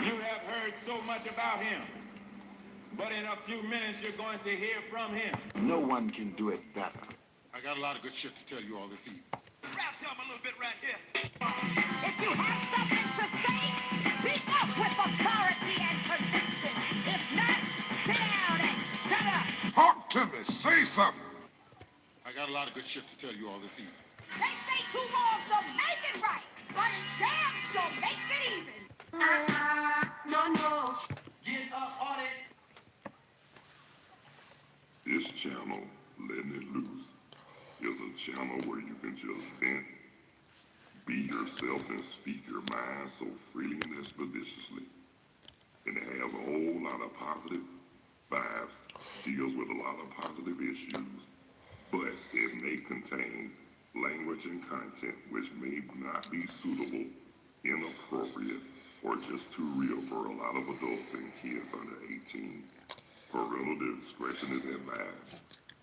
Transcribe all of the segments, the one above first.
You have heard so much about him, but in a few minutes you're going to hear from him. No one can do it better. I got a lot of good shit to tell you all this evening. Rap to him a little bit right here. If you have something to say, speak up with authority and conviction. If not, sit down and shut up. Talk to me. Say something. I got a lot of good shit to tell you all this evening. They say two wrongs don't make it right, but damn sure makes it even. No. Get up on it. This channel, Letting It Loose, is a channel where you can just vent, be yourself, and speak your mind so freely and expeditiously. And it has a whole lot of positive vibes, deals with a lot of positive issues, but it may contain language and content which may not be suitable, inappropriate, or just too real for a lot of adults and kids under 18. Parental discretion is advised.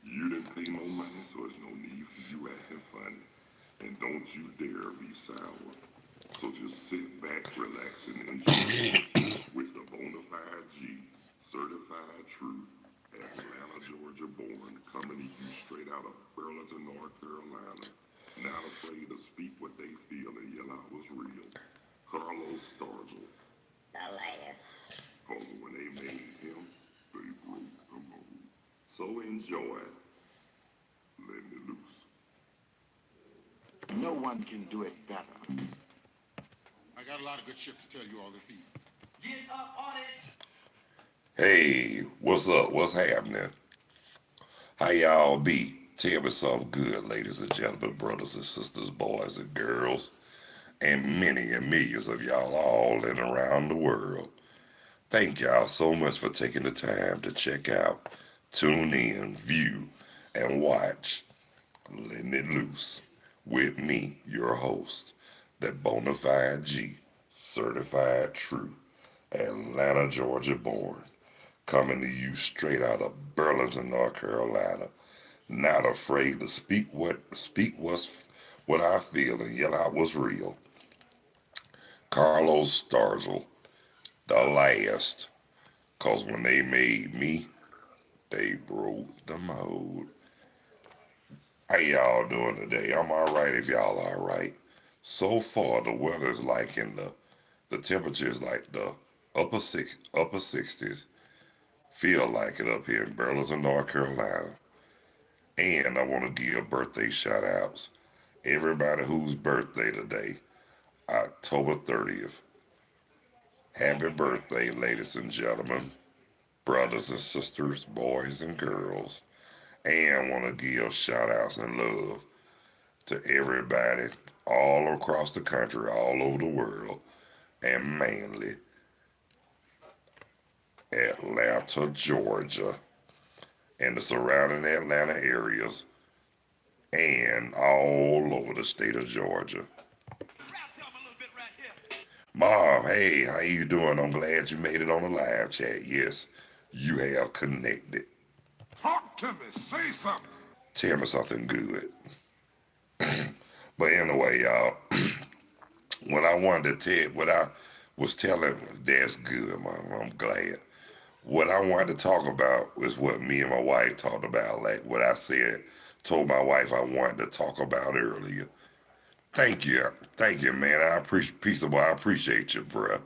You didn't pay no money, so there's no need for you acting funny. And don't you dare be sour. So just sit back, relax, and enjoy with the Bonafide G, certified true, Atlanta, Georgia born, coming to you straight out of Burlington, North Carolina. Not afraid to speak what they feel and yell out what's real. Carlos Stargell. The last. Cause when they made him, they broke the mold. So enjoy Letting It Loose. No one can do it better. I got a lot of good shit to tell you all this evening. Get up on it. Hey, what's up? What's happening? How y'all be? Tell me something good, ladies and gentlemen, brothers and sisters, boys and girls, and many and millions of y'all all in and around the world. Thank y'all so much for taking the time to check out, tune in, view, and watch Letting It Loose with me, your host, the Bonafide G, certified true, Atlanta, Georgia born, coming to you straight out of Burlington, North Carolina. Not afraid to speak what I feel and yell out what's real. Carlos Stargell, the last, cause when they made me, they broke the mold. How y'all doing today? I'm alright if y'all alright. So far the weather's like in the temperature is like the upper 60s. Feel like it up here in Burlington, North Carolina. And I want to give birthday shout outs. Everybody whose birthday today, October 30th. Happy birthday, ladies and gentlemen, brothers and sisters, boys and girls. And want to give shout outs and love to everybody all across the country, all over the world, and mainly Atlanta, Georgia, and the surrounding Atlanta areas, and all over the state of Georgia. Rap to him a little bit right here. Mom, hey, how you doing? I'm glad you made it on the live chat. Yes, you have connected. Talk to me. Say something. Tell me something good. But anyway, y'all, what I wanted to tell, what I was telling, that's good, Mom. I'm glad. What I wanted to talk about was what me and my wife talked about, like what I told my wife I wanted to talk about earlier. Thank you, man. I appreciate, peaceable. I appreciate you, bruh.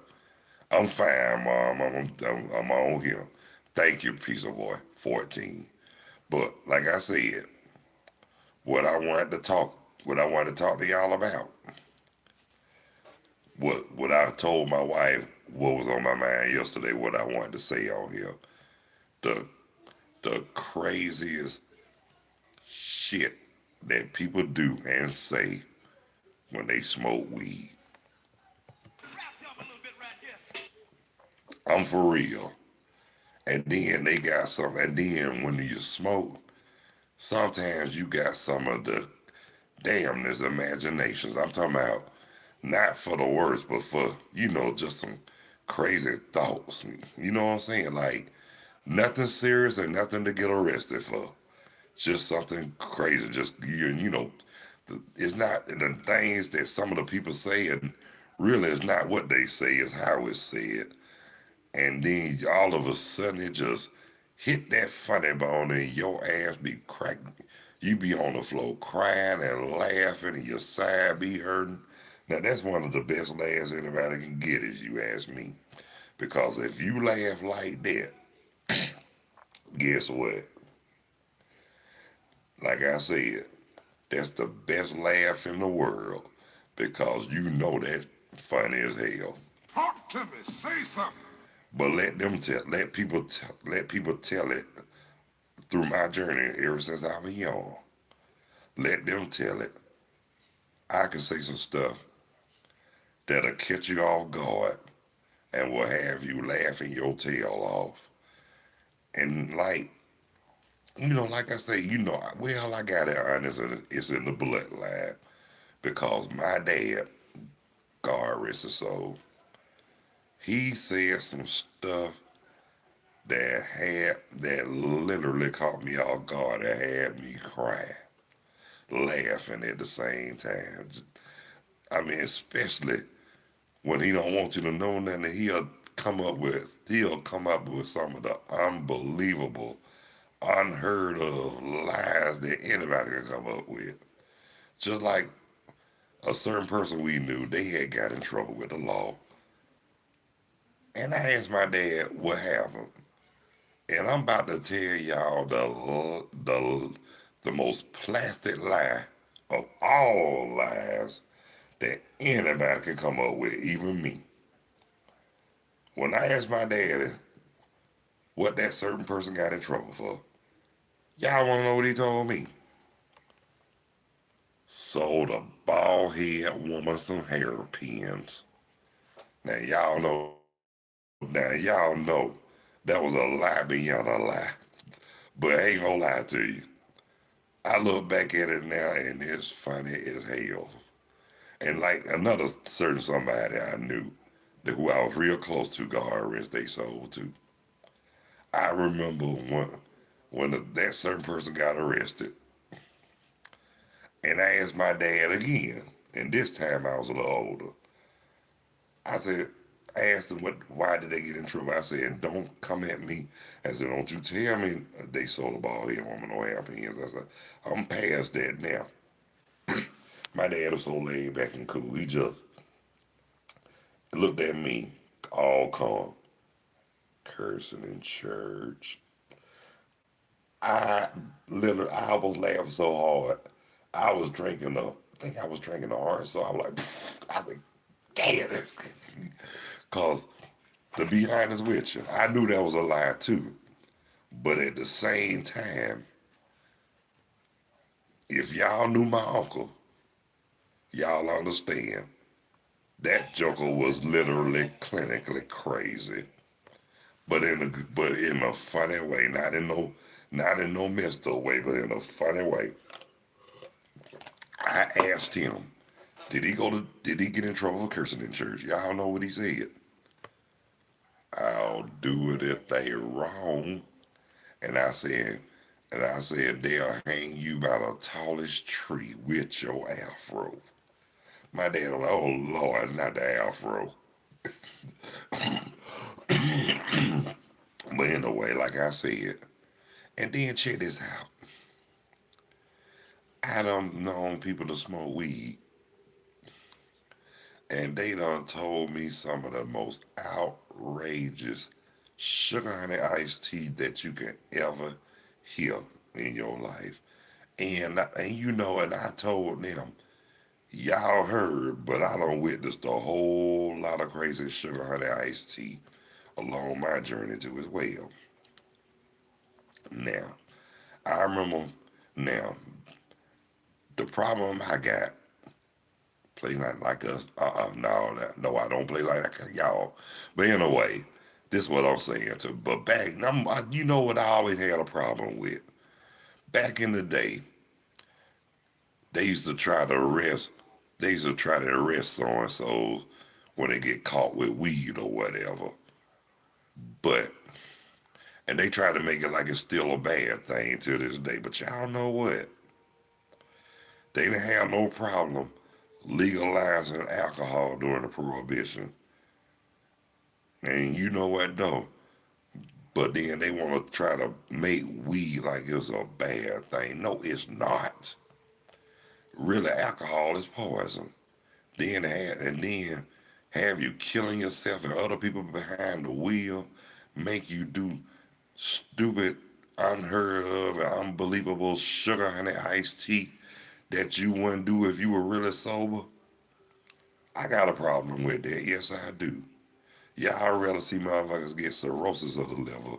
I'm fine, Mom. I'm on here. Thank you, Peace of Boy 14. But like I said, what I wanted to talk to y'all about, what I told my wife, what was on my mind yesterday, what I wanted to say on here, the craziest shit that people do and say when they smoke weed. Rap to him a little bit right here. I'm for real. And then they got some, and then when you smoke, sometimes you got some of the damnedest imaginations. I'm talking about not for the worst, but for, just some crazy thoughts. You know what I'm saying? Like nothing serious and nothing to get arrested for. Just something crazy. Just, it's not the things that some of the people say, and really it's not what they say, it's how it's said. and then all of a sudden it just hit that funny bone and your ass be cracking. You be on the floor crying and laughing and your side be hurting. Now that's one of the best laughs anybody can get, if you ask me. Because if you laugh like that, guess what? Like I said, that's the best laugh in the world because you know that funny as hell. Talk to me. Say something. But let people tell it through my journey ever since I was young. Let them tell it. I can say some stuff that'll catch you off guard and will have you laughing your tail off. And like I say, well, I got it honest, and it's in the bloodline because my dad, God rest his soul, he said some stuff that literally caught me off guard and had me crying, laughing at the same time. I mean, especially when he don't want you to know nothing, he'll come up with some of the unbelievable, unheard of lies that anybody can come up with. Just like a certain person we knew, they had got in trouble with the law. And I asked my dad what happened. And I'm about to tell y'all the most plastic lie of all lies that anybody can come up with, even me. When I asked my daddy what that certain person got in trouble for, y'all want to know what he told me? Sold a bald head woman some hairpins. Now y'all know that was a lie beyond a lie. But I ain't gonna lie to you. I look back at it now and it's funny as hell. And like another certain somebody I knew, who I was real close to, God rest they soul too. I remember that certain person got arrested, and I asked my dad again, and this time I was a little older. I asked him why did they get in trouble? I said, don't come at me. I said, don't you tell me they sold a ball head woman no hairpins. I said, I'm past that now. My dad was so laid back and cool. He just looked at me, all calm, cursing in church. I almost laughed so hard. I think I was drinking the hard, so I'm like, I think, damn it. Cause to be honest with you, I knew that was a lie too. But at the same time, if y'all knew my uncle, y'all understand that joker was literally clinically crazy. But in a funny way, not in no messed up way, but in a funny way. I asked him, did he get in trouble for cursing in church? Y'all know what he said. I'll do it if they wrong. And I said, they'll hang you by the tallest tree with your afro. My dad was like, oh Lord, not the afro. But anyway, like I said, and then check this out. I done known people to smoke weed, and they done told me some of the most outrageous sugar honey iced tea that you can ever hear in your life. And I told them, y'all heard, but I done witnessed a whole lot of crazy sugar honey iced tea along my journey too as well. Now, I remember now the problem I got play not like us. No, I don't play like y'all. But anyway, this is what I'm saying too. But you know what I always had a problem with. Back in the day, they used to try to arrest. They used to try to arrest so and so when they get caught with weed or whatever. But and they try to make it like it's still a bad thing to this day. But y'all know what? They didn't have no problem legalizing alcohol during the prohibition. And you know what though? But then they want to try to make weed like it's a bad thing. No, it's not. Really, alcohol is poison. And then have you killing yourself and other people behind the wheel, make you do stupid, unheard of, and unbelievable sugar honey iced tea that you wouldn't do if you were really sober. I got a problem with that. Yes, I do. Yeah, I'd rather see motherfuckers get cirrhosis of the liver,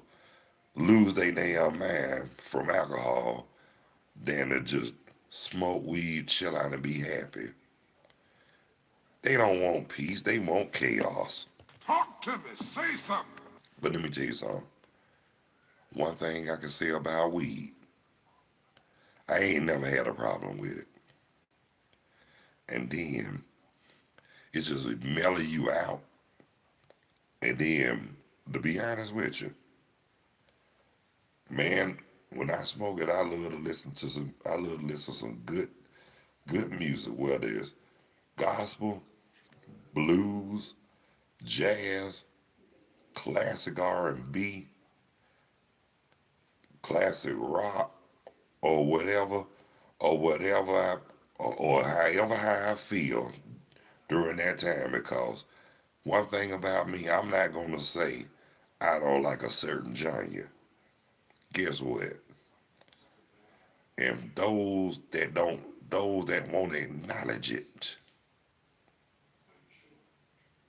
lose their damn mind from alcohol, than to just smoke weed, chill out, and be happy. They don't want peace. They want chaos. Talk to me. Say something. But let me tell you something. One thing I can say about weed, I ain't never had a problem with it. And then it just mellow you out. And then, to be honest with you, man, when I smoke it, I love to listen to some good music, whether it's gospel, blues, jazz, classic R&B, classic rock, or whatever, or however how I feel during that time. Because one thing about me, I'm not gonna say I don't like a certain genre. Guess what? If those that won't acknowledge it,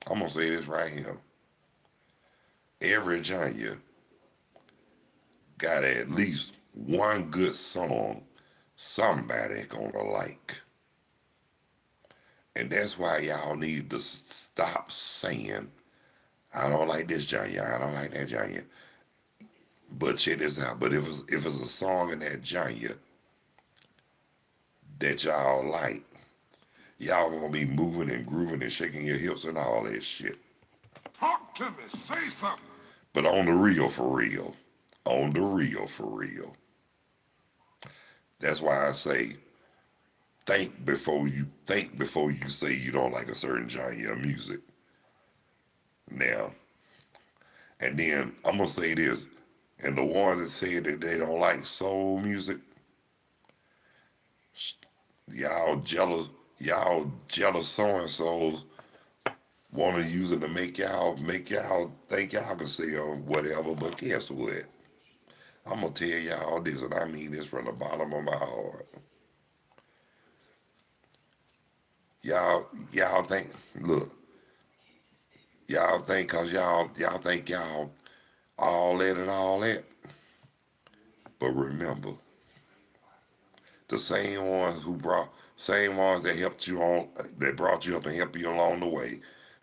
I'm gonna say this right here. Every genre got at least one good song somebody gonna like. And that's why y'all need to stop saying, I don't like this genre, I don't like that genre. But check this out. But if it's a song in that genre that y'all like, y'all gonna be moving and grooving and shaking your hips and all that shit. Talk to me. Say something. But on the real for real. On the real for real. That's why I say think before you say you don't like a certain genre of music. Now, and then I'm gonna say this, and the ones that say that they don't like soul music, y'all jealous so and so's want to use it to make y'all think y'all can sell whatever. But guess what? I'm gonna tell y'all this, and I mean this from the bottom of my heart. Y'all think, look, y'all think cause y'all think y'all all that and all that. But remember, the same ones that helped you on, that brought you up and helped you along the way,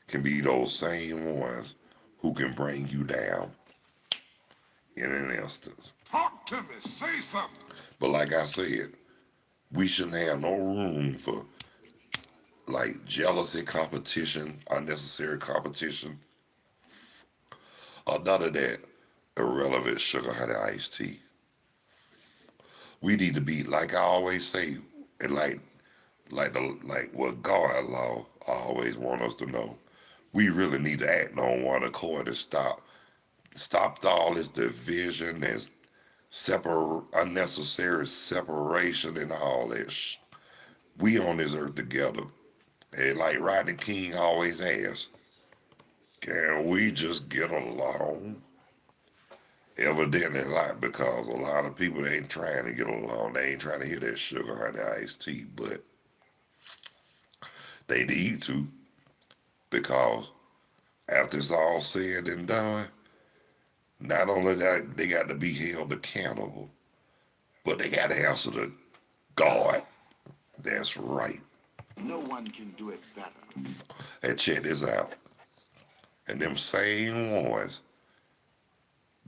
can be those same ones who can bring you down in an instance. Talk to me. Say something. But like I said, we shouldn't have no room for like jealousy, competition, unnecessary competition, or none of that irrelevant sugar honey iced tea. We need to be, like I always say, and like what God law always want us to know. We really need to act on one accord and stop all this division and unnecessary separation and all this. We on this earth together. And like Rodney King always asks, can we just get along? Evidently not, because a lot of people ain't trying to get along. They ain't trying to hear that sugar honey iced tea, but they need to, because after it's all said and done, not only that they got to be held accountable, but they got to answer to God. That's right. No one can do it better. And check this out. And them same ones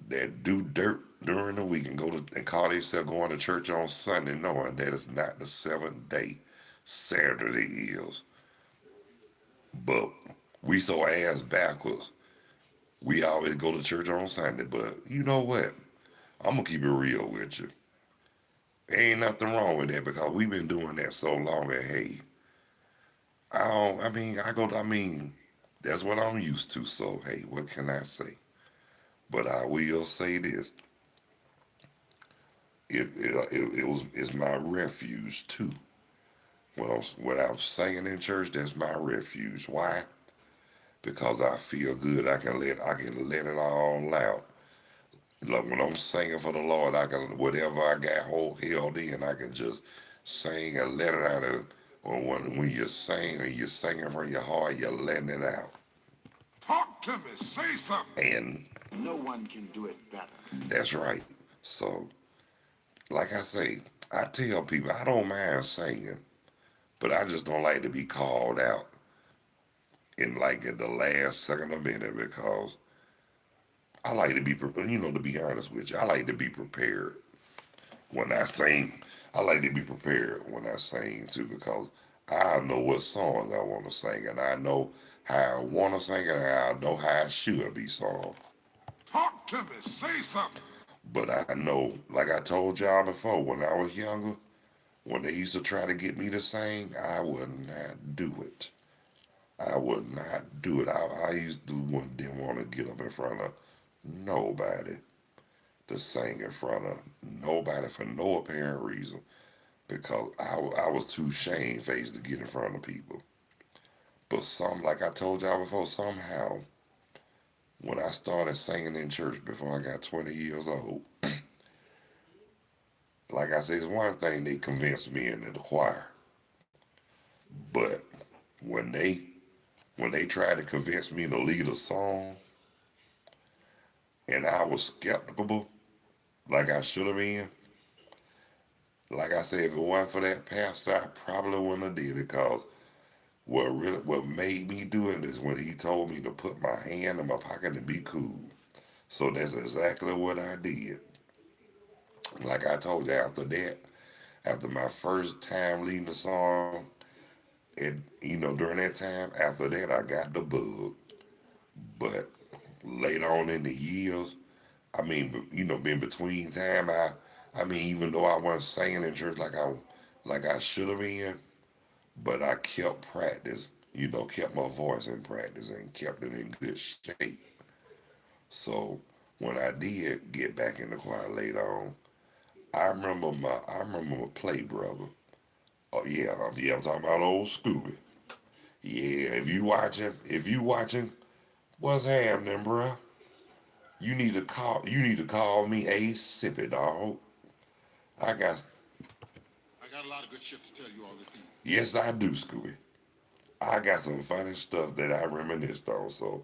that do dirt during the week and and call themselves going to church on Sunday, knowing that it's not the seventh day Saturday is. But we so ass backwards. We always go to church on Sunday, but you know what? I'm gonna keep it real with you. There ain't nothing wrong with that, because we've been doing that so long. And hey, I That's what I'm used to. So hey, what can I say? But I will say this: it's my refuge too. When I'm singing in church, that's my refuge. Why? Because I feel good. I can let it all out. Like when I'm singing for the Lord, I can whatever I got held in, I can just sing and let it out. Or when you sing and you're singing from your heart, you're letting it out. Talk to me. Say something. And No one can do it better. that's right. So, like I say, I tell people I don't mind singing, but I just don't like to be called out in like at the last second of minute because I like to be prepared. To be honest with you, I like to be prepared when I sing. I like to be prepared when I sing too because I know what song I want to sing and I know how I want to sing and I know how it should be sung. Talk to me. Say something. But I know, like I told y'all before, when I was younger, when they used to try to get me to sing, I would not do it. I would not do it. I used to didn't want to get up in front of nobody to sing in front of nobody for no apparent reason because I was too shamefaced to get in front of people. But like I told y'all before, somehow when I started singing in church before I got 20 years old, like I said, it's one thing they convinced me into the choir, but when they when they tried to convince me to lead a song, and I was skeptical, like I should have been. Like I said, if it wasn't for that pastor, I probably wouldn't have did it. Cause what made me do it is when he told me to put my hand in my pocket and be cool. So that's exactly what I did. Like I told you, after that, after my first time leading the song, and during that time, after that, I got the bug. But later on in the years, I mean, in between time, even though I wasn't singing in church like I should have been, but I kept practice, kept my voice in practice and kept it in good shape. So when I did get back in the choir later on, I remember my play brother. Oh yeah, I'm talking about old Scooby. Yeah, if you watching, what's happening, bruh? You need to call me a sippy dog. I got I got a lot of good shit to tell you all this evening. yes I do, Scooby. I got some funny stuff that I reminisced on. So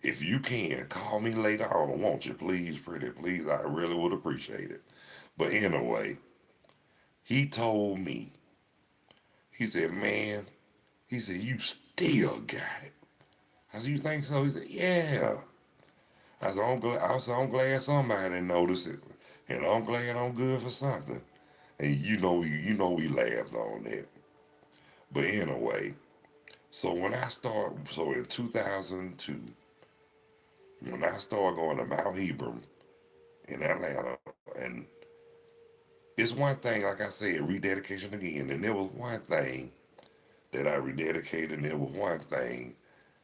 if you can call me later on, won't you please, pretty please? I really would appreciate it. But anyway, he told me, he said, man, he said, you still got it. I said, you think so? He said, yeah. I'm glad somebody noticed it. And I'm glad I'm good for something. And we laughed on that. But anyway, so in 2002, when I started going to Mount Hebron in Atlanta, and it's one thing, like I said, rededication again, and there was one thing that I rededicated, and there was one thing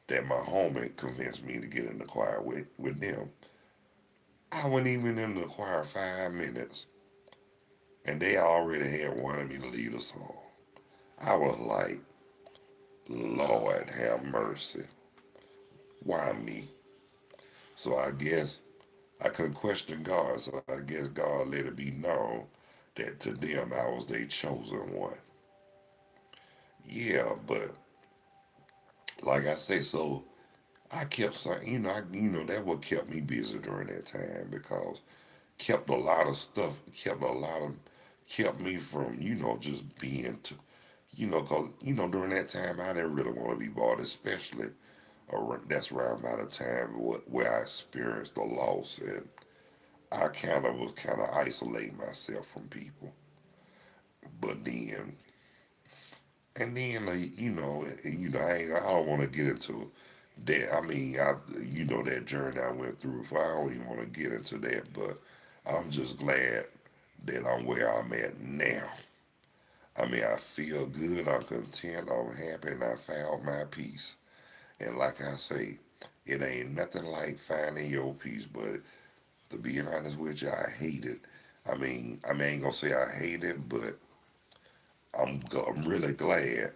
that my homie convinced me to get in the choir with them. I wasn't even in the choir 5 minutes, and they already had wanted me to lead a song. I was like, Lord have mercy. Why me? So I guess I couldn't question God, so I guess God let it be known that to them I was their chosen one. Yeah, but like I say, so I kept saying, that what kept me busy during that time because kept a lot of stuff, kept me from, just being to, cause, during that time I didn't really want to be bothered, especially that's around about the time where I experienced the loss and I was isolating myself from people. But then, and then, I don't want to get into that. I mean, that journey I went through. If I don't even want to get into that, but I'm just glad that I'm where I'm at now. I mean, I feel good. I'm content. I'm happy, and I found my peace. And like I say, it ain't nothing like finding your peace, but to be honest with you, I hate it. I ain't gonna say I hate it, but I'm really glad.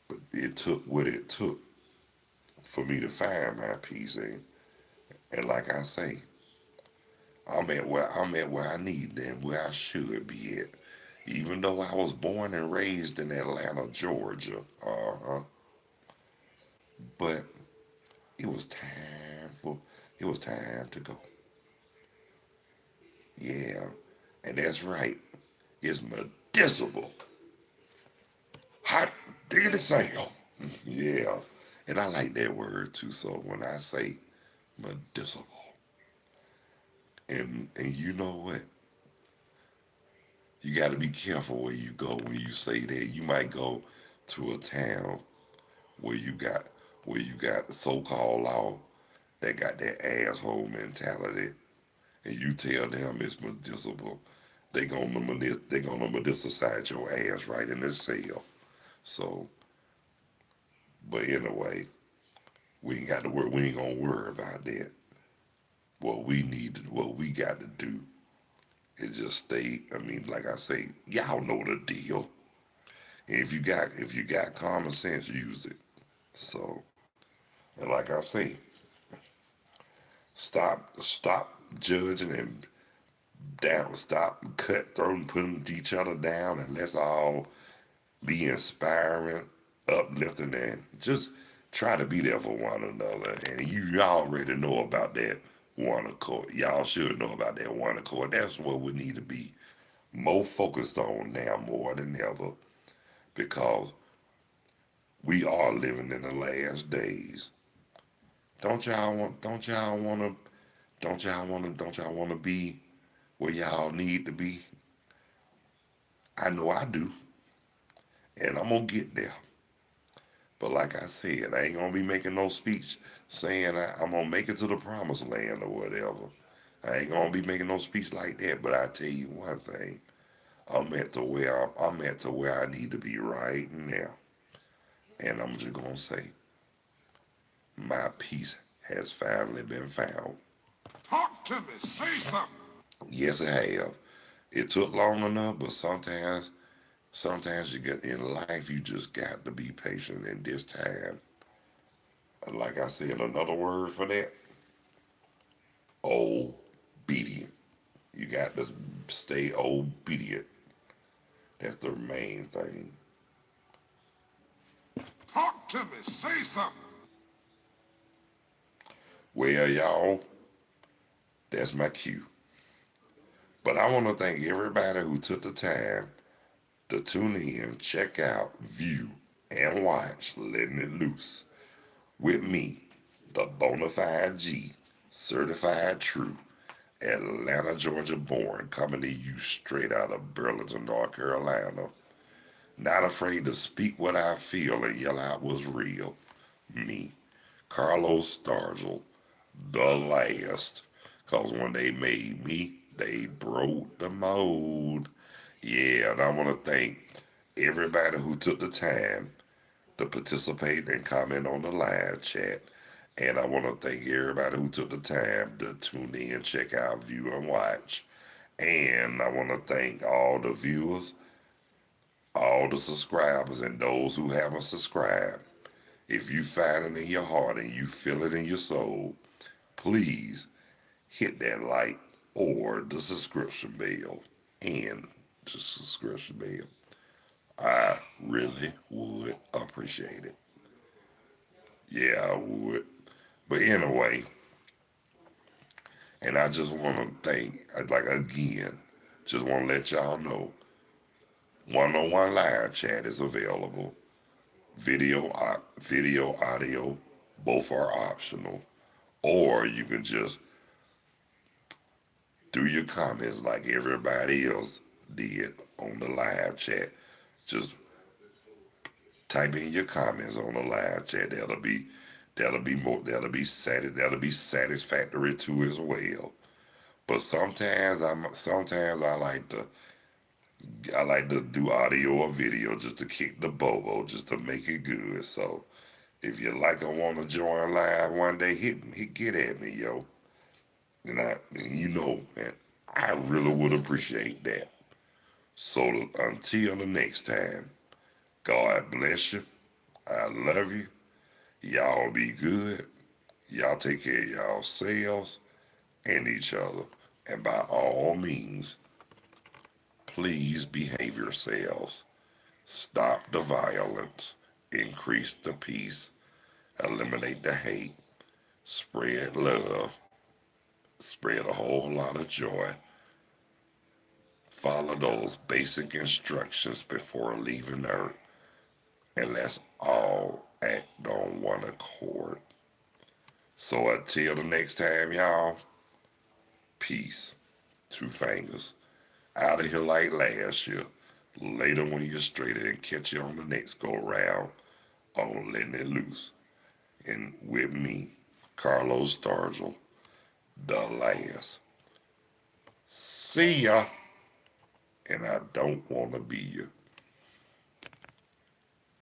But it took what it took for me to find my peace, and like I say, I'm at where I need and where I should be at. Even though I was born and raised in Atlanta, Georgia, but it was time for it was time to go. Yeah, and that's right. It's medicinal. Hot diggity Sam. Yeah, and I like that word too. So when I say medicinal, and you know what, you got to be careful where you go when you say that. You might go to a town where you got so-called law that got that asshole mentality, and you tell them it's medicinal, they gonna medicinize your ass right in the cell. So, but anyway, we ain't got to worry. We ain't gonna worry about that. What we got to do is just stay. I mean, like I say, y'all know the deal. And if you got common sense, use it. So, and like I say, stop judging and down, stop cutthroat, putting each other down, and let's all be inspiring, uplifting, and just try to be there for one another. And you already know about that one accord. Y'all should know about that one accord. That's what we need to be more focused on now more than ever, because we are living in the last days. Don't y'all wanna be where y'all need to be? I know I do, and I'm gonna get there. But like I said, I ain't gonna be making no speech saying I'm gonna make it to the promised land or whatever. I ain't gonna be making no speech like that. But I tell you one thing, I'm at to where I need to be right now, and I'm just gonna say, my peace has finally been found. Talk to me. Say something. Yes, it have. It took long enough, but sometimes you get in life, you just got to be patient. In this time, like I said, another word for that, obedient. You got to stay obedient. That's the main thing. Talk to me. Say something. Well, y'all, that's my cue. But I want to thank everybody who took the time to tune in, check out, view, and watch Letting It Loose with me, the bona fide G, certified true, Atlanta, Georgia born, coming to you straight out of Burlington, North Carolina. Not afraid to speak what I feel and yell out what's real. Me, Carlos Stargell, the last. Cause when they made me, they broke the mold. Yeah, and I want to thank everybody who took the time to participate and comment on the live chat. And I want to thank everybody who took the time to tune in, check out, view, and watch. And I want to thank all the viewers, all the subscribers, and those who haven't subscribed. If you find it in your heart and you feel it in your soul, please hit that like or the subscription bell and the subscription bell. I really would appreciate it. Yeah, I would. But anyway, and I just want to thank, like again, just want to let y'all know, one-on-one live chat is available. Video, audio, both are optional. Or you can just do your comments like everybody else did on the live chat. Just type in your comments on the live chat. That'll be satisfactory too as well. But sometimes I like to do audio or video just to kick the bobo, just to make it good. So If you like or want to join live one day, hit me, get at me, yo. And I really would appreciate that. So until the next time, God bless you. I love you. Y'all be good. Y'all take care of yourselves and each other. And by all means, please behave yourselves. Stop the violence. Increase the peace. Eliminate the hate. Spread love. Spread a whole lot of joy. Follow those basic instructions before leaving Earth. And let's all act on one accord. So until the next time, y'all, peace. Two fingers. Out of here like last year. Later when you're straighter and catch you on the next go round on Letting It Loose. And with me, Carlos Stargell, the last. See ya. And I don't want to be you.